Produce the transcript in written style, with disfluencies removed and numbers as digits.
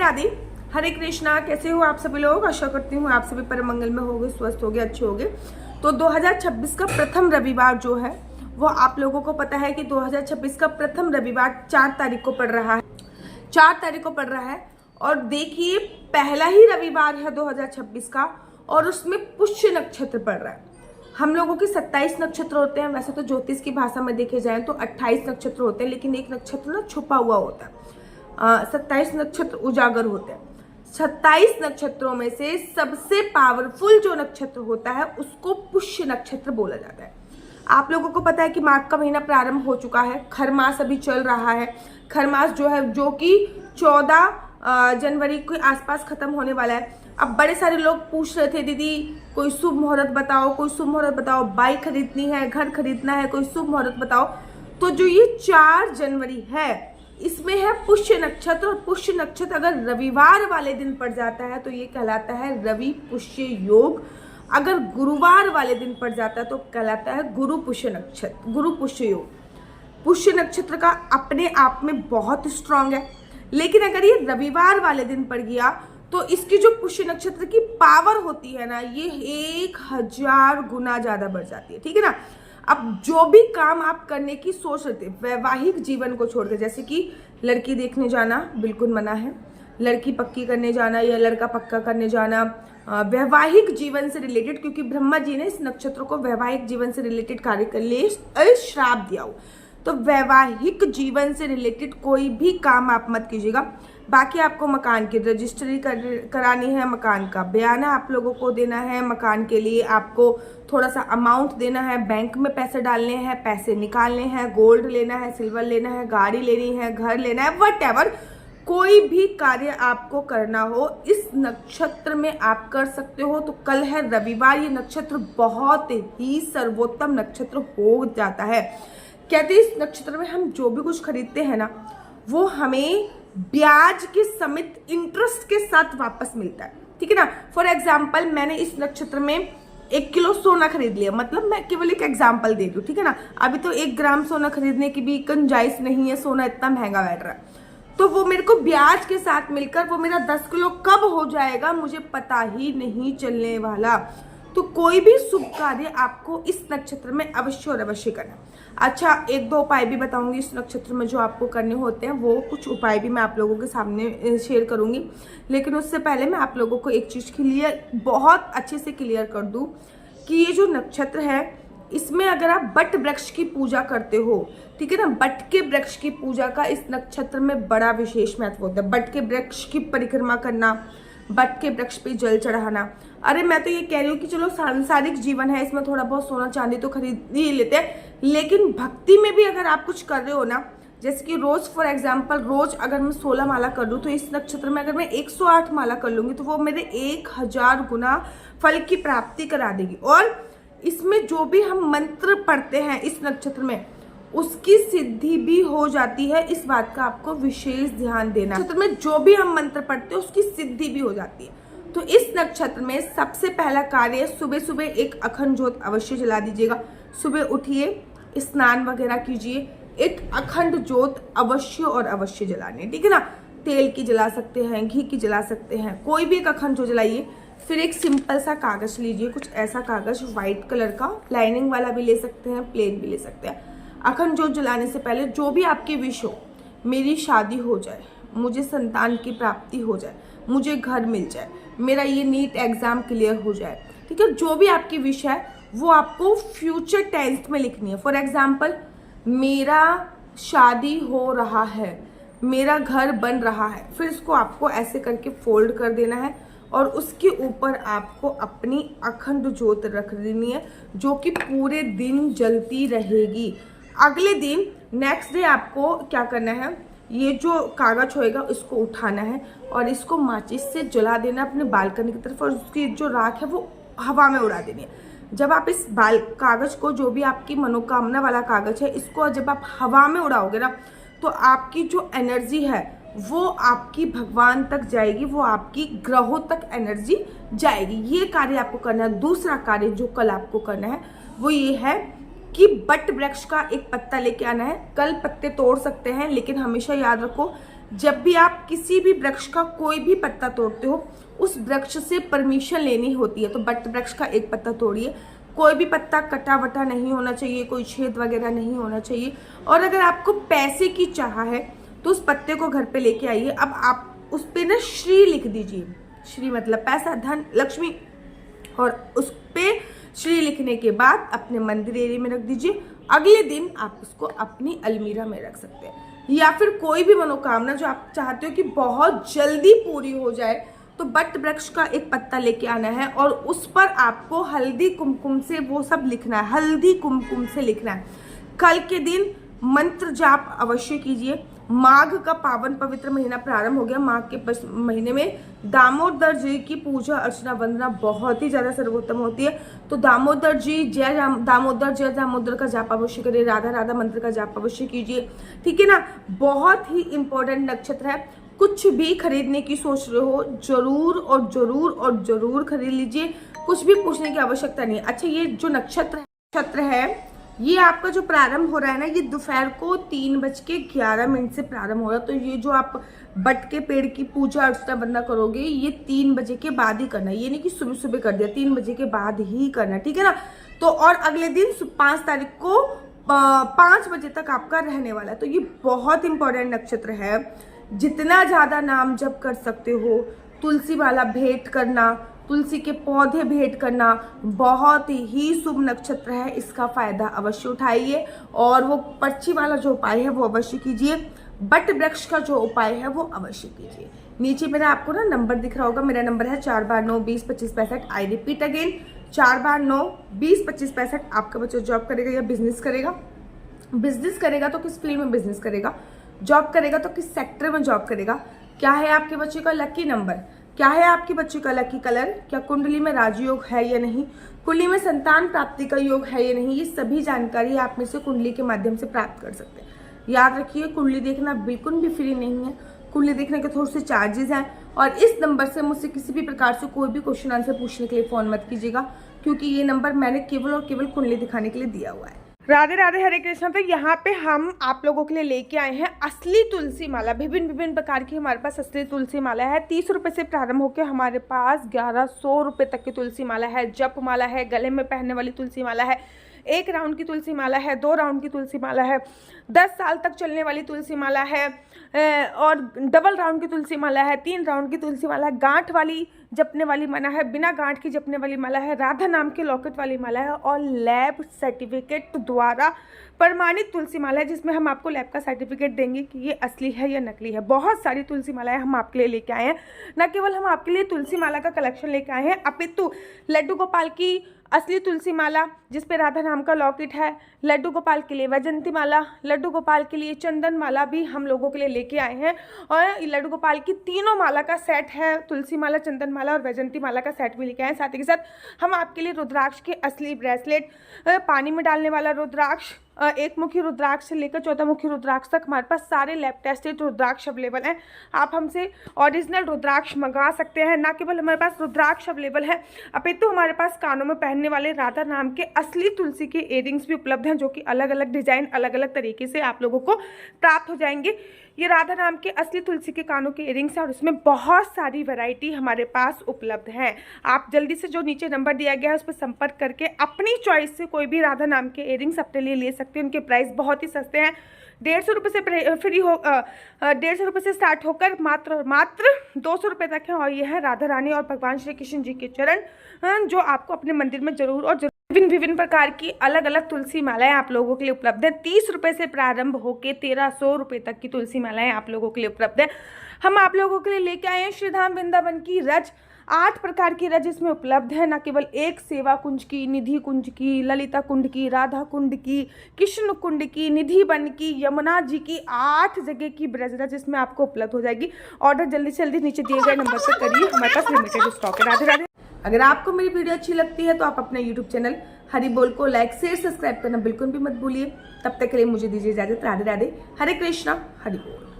राधे, हरे कृष्णा। कैसे हो आप सभी लोग? आशा करती हूँ आप सभी परम मंगल में होंगे, स्वस्थ होंगे, अच्छे होंगे। तो 2026 का प्रथम रविवार जो है वो आप लोगों को पता है कि 2026 का प्रथम रविवार 4 तारीख को पड़ रहा है। 4 तारीख को पड़ रहा है और देखिए पहला ही रविवार है 2026 का और उसमें पुष्य नक्षत्र पड़ रहा है। हम लोगों के 27 नक्षत्र होते हैं, वैसे तो ज्योतिष की भाषा में देखे जाए तो 28 नक्षत्र होते हैं, लेकिन एक नक्षत्र ना छुपा हुआ होता है। 27 नक्षत्र उजागर होते हैं। 27 नक्षत्रों में से सबसे पावरफुल जो नक्षत्र होता है उसको पुष्य नक्षत्र बोला जाता है। आप लोगों को पता है कि माघ का महीना प्रारंभ हो चुका है, खरमास अभी चल रहा है। खरमास जो है जो कि 14 जनवरी के आसपास खत्म होने वाला है। अब बड़े सारे लोग पूछ रहे थे, दीदी कोई शुभ मुहूर्त बताओ, कोई शुभ मुहूर्त बताओ, बाइक खरीदनी है, घर खरीदना है, कोई शुभ मुहूर्त बताओ। तो जो ये 4 जनवरी है इसमें है पुष्य नक्षत्र, और पुष्य नक्षत्र अगर रविवार वाले दिन पड़ जाता है तो ये कहलाता है रवि पुष्य योग। अगर गुरुवार वाले दिन पड़ जाता है तो कहलाता है गुरु पुष्य नक्षत्र, गुरु पुष्य योग। पुष्य नक्षत्र का अपने आप में बहुत स्ट्रांग है, लेकिन अगर ये रविवार वाले दिन पड़ गया तो इसकी जो पुष्य नक्षत्र की पावर होती है ना, ये 1000 गुना ज्यादा बढ़ जाती है। ठीक है ना। अब जो भी काम आप करने की सोच रहे थे वैवाहिक जीवन को छोड़कर, जैसे कि लड़की देखने जाना बिल्कुल मना है, लड़की पक्की करने जाना या लड़का पक्का करने जाना, वैवाहिक जीवन से रिलेटेड, क्योंकि ब्रह्मा जी ने इस नक्षत्र को वैवाहिक जीवन से रिलेटेड कार्य के लिए श्राप दिया हो। तो वैवाहिक जीवन से रिलेटेड कोई भी काम आप मत कीजिएगा। बाकी आपको मकान की रजिस्ट्री करानी है, मकान का बयाना आप लोगों को देना है, मकान के लिए आपको थोड़ा सा अमाउंट देना है, बैंक में पैसे डालने हैं, पैसे निकालने हैं, गोल्ड लेना है, सिल्वर लेना है, गाड़ी लेनी है, घर लेना है, व्हाटएवर कोई भी कार्य आपको करना हो इस नक्षत्र में आप कर सकते हो। तो कल है रविवार, ये नक्षत्र बहुत ही सर्वोत्तम नक्षत्र हो जाता है। कहते हैं इस नक्षत्र में हम जो भी कुछ खरीदते हैं ना वो हमें ब्याज के समेत इंटरेस्ट के साथ वापस मिलता है। ठीक है ना। फॉर एग्जाम्पल मैंने इस नक्षत्र में 1 किलो सोना खरीद लिया, मतलब मैं केवल एक एग्जाम्पल दे रही हूँ। ठीक है ना। अभी तो 1 ग्राम सोना खरीदने की भी गुंजाइश नहीं है, सोना इतना महंगा बैठ रहा है। तो वो मेरे को ब्याज के साथ मिलकर वो मेरा 10 किलो कब हो जाएगा मुझे पता ही नहीं चलने वाला। तो कोई भी शुभ कार्य आपको इस नक्षत्र में अवश्य और अवश्य करना। अच्छा, 1-2 उपाय भी बताऊंगी इस नक्षत्र में जो आपको करने होते हैं, वो कुछ उपाय भी मैं आप लोगों के सामने शेयर करूंगी। लेकिन उससे पहले मैं आप लोगों को एक चीज क्लियर, बहुत अच्छे से क्लियर कर दूं कि ये जो नक्षत्र है इसमें अगर आप बट वृक्ष की पूजा करते हो, ठीक है ना, बट के वृक्ष की पूजा का इस नक्षत्र में बड़ा विशेष महत्व होता है। बट के वृक्ष की परिक्रमा करना, बट के वृक्ष पे जल चढ़ाना। अरे मैं तो ये कह रही हूँ कि चलो सांसारिक जीवन है, इसमें थोड़ा बहुत सोना चांदी तो खरीद ही लेते हैं, लेकिन भक्ति में भी अगर आप कुछ कर रहे हो ना, जैसे कि रोज फॉर एग्जाम्पल रोज अगर मैं 16 माला कर लूँ तो इस नक्षत्र में अगर मैं 108 माला कर लूंगी तो वो मेरे 1000 गुना फल की प्राप्ति करा देगी। और इसमें जो भी हम मंत्र पढ़ते हैं इस नक्षत्र में उसकी सिद्धि भी हो जाती है। इस बात का आपको विशेष ध्यान देना। नक्षत्र में जो भी हम मंत्र पढ़ते हैं उसकी सिद्धि भी हो जाती है। तो इस नक्षत्र में सबसे पहला कार्य, सुबह सुबह एक अखंड ज्योत अवश्य जला दीजिएगा। सुबह उठिए, स्नान वगैरह कीजिए, एक अखंड ज्योत अवश्य और अवश्य जलानी। ठीक है ना। तेल की जला सकते हैं, घी की जला सकते हैं, कोई भी एक अखंड ज्योत जलाइए। फिर एक सिंपल सा कागज लीजिए, कुछ ऐसा कागज व्हाइट कलर का, लाइनिंग वाला भी ले सकते हैं, प्लेन भी ले सकते हैं। अखंड ज्योत जलाने से पहले जो भी आपकी विश हो, मेरी शादी हो जाए, मुझे संतान की प्राप्ति हो जाए, मुझे घर मिल जाए, मेरा ये नीट एग्जाम क्लियर हो जाए, ठीक है, जो भी आपकी विश है वो आपको फ्यूचर टेंस में लिखनी है। फॉर एग्जाम्पल मेरा शादी हो रहा है, मेरा घर बन रहा है, फिर इसको आपको ऐसे करके फोल्ड कर देना है और उसके ऊपर आपको अपनी अखंड ज्योत रख देनी है जो कि पूरे दिन जलती रहेगी। अगले दिन नेक्स्ट डे आपको क्या करना है, ये जो कागज होएगा इसको उठाना है और इसको माचिस से जला देना अपने बालकनी की तरफ, और उसकी जो राख है वो हवा में उड़ा देनी है। जब आप इस कागज को, जो भी आपकी मनोकामना वाला कागज है, इसको जब आप हवा में उड़ाओगे ना तो आपकी जो एनर्जी है वो आपकी भगवान तक जाएगी, वो आपकी ग्रहों तक एनर्जी जाएगी। ये कार्य आपको करना है। दूसरा कार्य जो कल आपको करना है वो ये है कि बट वृक्ष का एक पत्ता लेके आना है। कल पत्ते तोड़ सकते हैं लेकिन हमेशा याद रखो जब भी आप किसी भी वृक्ष का कोई भी पत्ता तोड़ते हो, उस वृक्ष से परमिशन लेनी होती है। तो बट वृक्ष का एक पत्ता तोड़िए, कोई भी पत्ता कटा वटा नहीं होना चाहिए, कोई छेद वगैरह नहीं होना चाहिए। और अगर आपको पैसे की चाह है तो उस पत्ते को घर पे लेके आइए। अब आप उस पे ना श्री लिख दीजिए, श्री मतलब पैसा, धन, लक्ष्मी, और उस पे श्री लिखने के बाद अपने मंदिर एरिया में रख दीजिए। अगले दिन आप उसको अपनी अलमीरा में रख सकते हैं। या फिर कोई भी मनोकामना जो आप चाहते हो कि बहुत जल्दी पूरी हो जाए, तो बट वृक्ष का एक पत्ता लेके आना है और उस पर आपको हल्दी कुमकुम से वो सब लिखना है, हल्दी कुमकुम से लिखना है। कल के दिन मंत्र जाप अवश्य कीजिए। माघ का पावन पवित्र महीना प्रारंभ हो गया। माघ के महीने में दामोदर जी की पूजा अर्चना वंदना बहुत ही ज्यादा सर्वोत्तम होती है। तो दामोदर जी जय दामोदर का जाप अवश्य करिए, राधा राधा मंत्र का जाप अवश्य कीजिए, ठीक है ना। बहुत ही इंपॉर्टेंट नक्षत्र है। कुछ भी खरीदने की सोच रहे हो, जरूर और जरूर और जरूर खरीद लीजिए, कुछ भी पूछने की आवश्यकता नहीं है। अच्छा, ये जो नक्षत्र है ये आपका जो प्रारंभ हो रहा है ना, ये दोपहर को 3:11 से प्रारंभ हो रहा है। तो ये जो आप बट के पेड़ की पूजा अर्चना वंदना करोगे, ये 3 बजे के बाद ही करना है। ये नहीं कि सुबह सुबह कर दिया, 3 बजे के बाद ही करना, ठीक है ना। तो और अगले दिन 5 तारीख को 5 बजे तक आपका रहने वाला है। तो ये बहुत इंपॉर्टेंट नक्षत्र है। जितना ज्यादा नाम जप कर सकते हो, तुलसी वाला भेंट करना, तुलसी के पौधे भेंट करना बहुत ही शुभ नक्षत्र है। इसका फायदा अवश्य उठाइए और वो पर्ची वाला जो उपाय है वो अवश्य कीजिए। बट वृक्ष का जो उपाय है वो अवश्य कीजिए। नीचे मेरा आपको ना नंबर दिख रहा होगा, मेरा नंबर है 4/9/20-2565। I repeat again, 4/9/20-2565। आपका बच्चा जॉब करेगा या बिजनेस करेगा? बिजनेस करेगा तो किस फील्ड में बिजनेस करेगा, जॉब करेगा तो किस सेक्टर में जॉब करेगा, क्या है आपके बच्चे का लकी नंबर, क्या है आपके बच्चे का लकी कलर, क्या कुंडली में राजयोग है या नहीं, कुंडली में संतान प्राप्ति का योग है या नहीं, ये सभी जानकारी आप में से कुंडली के माध्यम से प्राप्त कर सकते हैं। याद रखिए, कुंडली देखना बिल्कुल भी फ्री नहीं है। कुंडली देखने के थोड़े से चार्जेस हैं। और इस नंबर से मुझसे किसी भी प्रकार से कोई भी क्वेश्चन आंसर पूछने के लिए फोन मत कीजिएगा, क्योंकि ये नंबर मैंने केवल और केवल कुंडली दिखाने के लिए दिया हुआ है। राधे राधे, हरे कृष्णा। तो यहाँ पे हम आप लोगों के लिए लेके आए हैं असली तुलसी माला। विभिन्न प्रकार की हमारे पास असली तुलसी माला है। 30 रुपए से प्रारंभ होकर हमारे पास 1100 रुपए तक की तुलसी माला है। जप माला है, गले में पहनने वाली तुलसी माला है, 1 राउंड की तुलसी माला है, 2 राउंड की तुलसी माला है, 10 साल तक चलने वाली तुलसी माला है, और डबल राउंड की तुलसी माला है, 3 राउंड की तुलसी माला है, गांठ वाली जपने वाली माला है, बिना गांठ की जपने वाली माला है, राधा नाम के लॉकेट वाली माला है, और लैब सर्टिफिकेट द्वारा प्रमाणित तुलसी माला है, जिसमें हम आपको लैब का सर्टिफिकेट देंगे कि ये असली है या नकली है। बहुत सारी तुलसी मालाएं हम आपके लिए लेके आए हैं। न केवल हम आपके लिए तुलसी माला का कलेक्शन लेके आए हैं, अपितु लड्डू गोपाल की असली तुलसी माला जिसपे राधा नाम का लॉकेट है, लड्डू गोपाल के लिए वैजंती माला, लड्डू गोपाल के लिए चंदन माला भी हम लोगों के लिए लेके आए हैं। और लड्डू गोपाल की तीनों माला का सेट है, तुलसी माला, चंदन माला और वैजंती माला का सेट भी लेके आए हैं। साथ ही के साथ हम आपके लिए रुद्राक्ष के असली ब्रेसलेट, पानी में डालने वाला रुद्राक्ष, 1 मुखी रुद्राक्ष से लेकर 14 मुखी रुद्राक्ष तक हमारे पास सारे लैब टेस्टेड रुद्राक्ष अवेलेबल हैं। आप हमसे ओरिजिनल रुद्राक्ष मंगा सकते हैं। ना केवल हमारे पास रुद्राक्ष अवेलेबल है, अपितु हमारे पास कानों में पहनने वाले राधा नाम के असली तुलसी के इयररिंग्स भी उपलब्ध हैं, जो कि अलग अलग डिजाइन, अलग अलग तरीके से आप लोगों को प्राप्त हो जाएंगे। ये राधा नाम के असली तुलसी के कानों के इयररिंग्स हैं और इसमें बहुत सारी वैरायटी हमारे पास उपलब्ध है। आप जल्दी से जो नीचे नंबर दिया गया है उस पर संपर्क करके अपनी चॉइस से कोई भी राधा नाम के इयररिंग्स अपने लिए ले सकते हैं। उनके प्राइस बहुत ही सस्ते हैं। 150 रुपये से 150 रुपये से स्टार्ट होकर मात्र 200 रुपये तक है। और ये है राधा रानी और भगवान श्री कृष्ण जी के चरण, जो आपको अपने मंदिर में जरूर और विभिन्न प्रकार की अलग अलग तुलसी मालाएं आप लोगों के लिए उपलब्ध है। 30 रुपये से प्रारंभ होकर 1300 रुपये तक की तुलसी मालाएं आप लोगों के लिए उपलब्ध है। हम आप लोगों के लिए लेके आए हैं श्रीधाम वृंदावन की रज, 8 प्रकार की रज इसमें उपलब्ध है। न केवल एक सेवा कुंज की, निधि कुंज की, ललिता कुंड की, राधा कुंड की, कृष्ण कुंड की, निधि वन की, यमुना जी की, 8 जगह की ब्रज रज इसमें आपको उपलब्ध हो जाएगी। ऑर्डर जल्दी से जल्दी नीचे दिए गए नंबर पर करिए, हमारे पास लिमिटेड स्टॉक है। राधे राधे। अगर आपको मेरी वीडियो अच्छी लगती है तो आप अपने YouTube चैनल हरि बोल को लाइक, शेयर, सब्सक्राइब करना बिल्कुल भी मत भूलिए। तब तक के लिए मुझे दीजिए इजाजत। राधे राधे, हरे कृष्णा, हरि बोल।